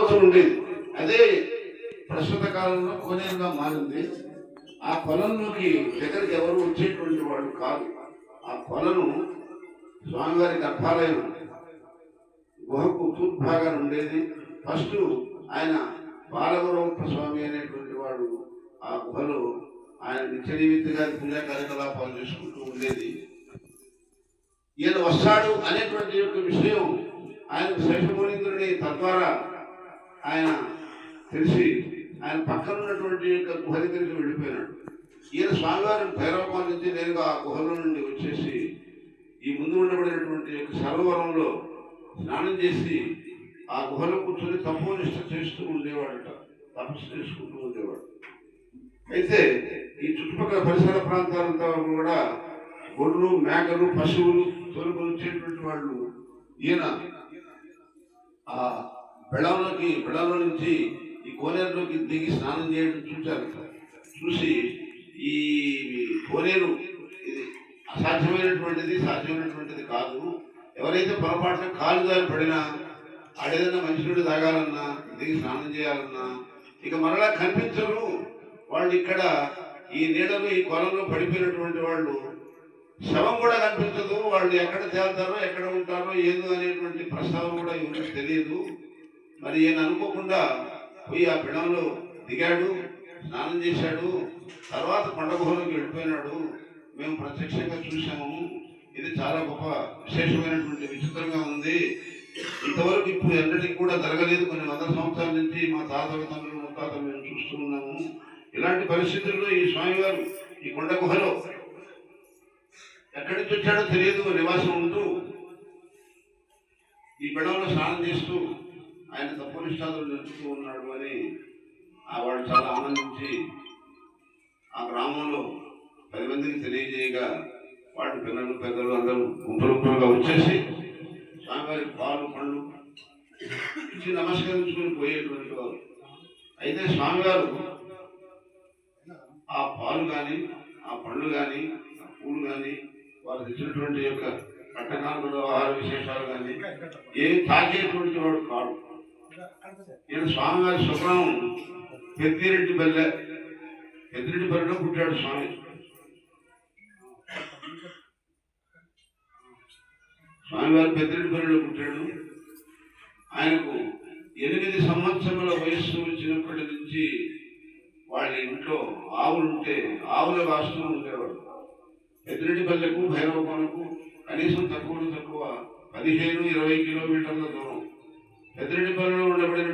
అవతల ఉండేది. అదే ప్రస్తుత కాలంలో కోనేరుగా మారింది. ఆ కొలంలోకి దగ్గరికి ఎవరు వచ్చేటువంటి వాళ్ళు కాదు. ఆ కొలను స్వామివారి గర్భాలయం గుహకు తూర్పు భాగాన ఉండేది. ఫస్ట్ ఆయన బాలగురవప్ప స్వామి అనేటువంటి వాడు ఆ గుహలో ఆయన నిత్యనిమిత్తిగా పూజా కార్యకలాపాలు చేసుకుంటూ ఉండేది. ఈయన వస్తాడు అనేటువంటి యొక్క విషయం ఆయన శేషమునీంద్రుని తద్వారా ఆయన తెలిసి ఆయన పక్కన ఉన్నటువంటి యొక్క గుహ దగ్గరికి వెళ్ళిపోయినాడు. ఈయన స్వామివారి భైరవకోన నుంచి నేరుగా ఆ గుహలో నుండి వచ్చేసి ఈ ముందు ఉండబడినటువంటి యొక్క సరోవరంలో స్నానం చేసి ఆ గుహలో కూర్చొని తపోనిష్ట చేస్తూ ఉండేవాడట, తపస్సు చేసుకుంటూ ఉండేవాడు. అయితే ఈ చుట్టుపక్కల పరిసర ప్రాంతాలంతా కూడా గొర్రెలు, మేకలు, పశువులు తోలుకొని వచ్చేటువంటి వాళ్ళు ఈయన ఆ బెళంలో నుంచి ఈ కోనేరులోకి దిగి స్నానం చేయడం చూశారు. చూసి ఈ కోనేరు ఇది అసాధ్యమైనటువంటిది, సాధ్యమైనటువంటిది కాదు. ఎవరైతే పొరపాటున కాలు దారి పడినా ఆడేదన్నా మంచినీళ్ళు తాగాలన్నా దిగి స్నానం చేయాలన్నా ఇక మరలా కనిపించరు వాళ్ళు. ఇక్కడ ఈ నీళ్ళలో ఈ కొలంలో పడిపోయినటువంటి వాళ్ళు శవం కూడా కనిపించదు. వాళ్ళు ఎక్కడ తేలుతారో ఎక్కడ ఉంటారో ఏదో అనేటువంటి ప్రస్తావన కూడా ఎవరికి తెలియదు. మరి ఈయన అనుకోకుండా పోయి ఆ పిడంలో దిగాడు, స్నానం చేశాడు, తర్వాత కొండ గుహలోకి వెళ్ళిపోయినాడు. మేము ప్రత్యక్షంగా చూసాము. ఇది చాలా గొప్ప విశేషమైనటువంటి విచిత్రంగా ఉంది. ఇంతవరకు ఇప్పుడు ఎన్నటికి కూడా జరగలేదు. కొన్ని వందల సంవత్సరాల నుంచి మా తాతల తండ్రులు ముత్తాతలు మేము చూస్తూ ఉన్నాము. ఇలాంటి పరిస్థితుల్లో ఈ స్వామివారు ఈ కొండ గుహలో ఎక్కడి నుంచి వచ్చాడో తెలియదు నివాసం ఉంటూ ఈ బిడంలో స్నానం చేస్తూ ఆయన తపోనిష్టాలు జరుపుతూ ఉన్నాడు అని వాడు చాలా ఆనందించి ఆ గ్రామంలో 10 మందికి తెలియజేయగా వాడు పిల్లలు పెద్దలు అందరూ గుంపులుగా వచ్చేసి స్వామివారికి పాలు పండ్లు ఇచ్చి నమస్కరించుకుని పోయేటువంటి వారు. అయితే స్వామివారు ఆ పాలు కానీ ఆ పండ్లు కానీ ఆ పూలు కానీ వారు తెచ్చినటువంటి యొక్క కట్టకానుల ఆహార విశేషాలు కానీ ఏమి తాకేటువంటి వాడు కాడు. ఈయన స్వామివారి స్వగ్రామం పెద్దిరెడ్డిపల్లె. పెద్దిరెడ్డిపల్లెలో పుట్టాడు స్వామి. స్వామివారి పెద్దిరెడ్డిపల్లెలో పుట్టాడు. ఆయనకు 8 సంవత్సరముల వయస్సు వచ్చినప్పటి నుంచి వాళ్ళ ఇంట్లో ఆవులుంటే ఆవుల వాస్తు ఉండేవాడు. పెద్దిరెడ్డిపల్లెకు భైరవకోనకు కనీసం తక్కువ 15-20 కిలోమీటర్ల దూరం. పెద్దిరెడ్డిపల్లెలో ఉండబడిన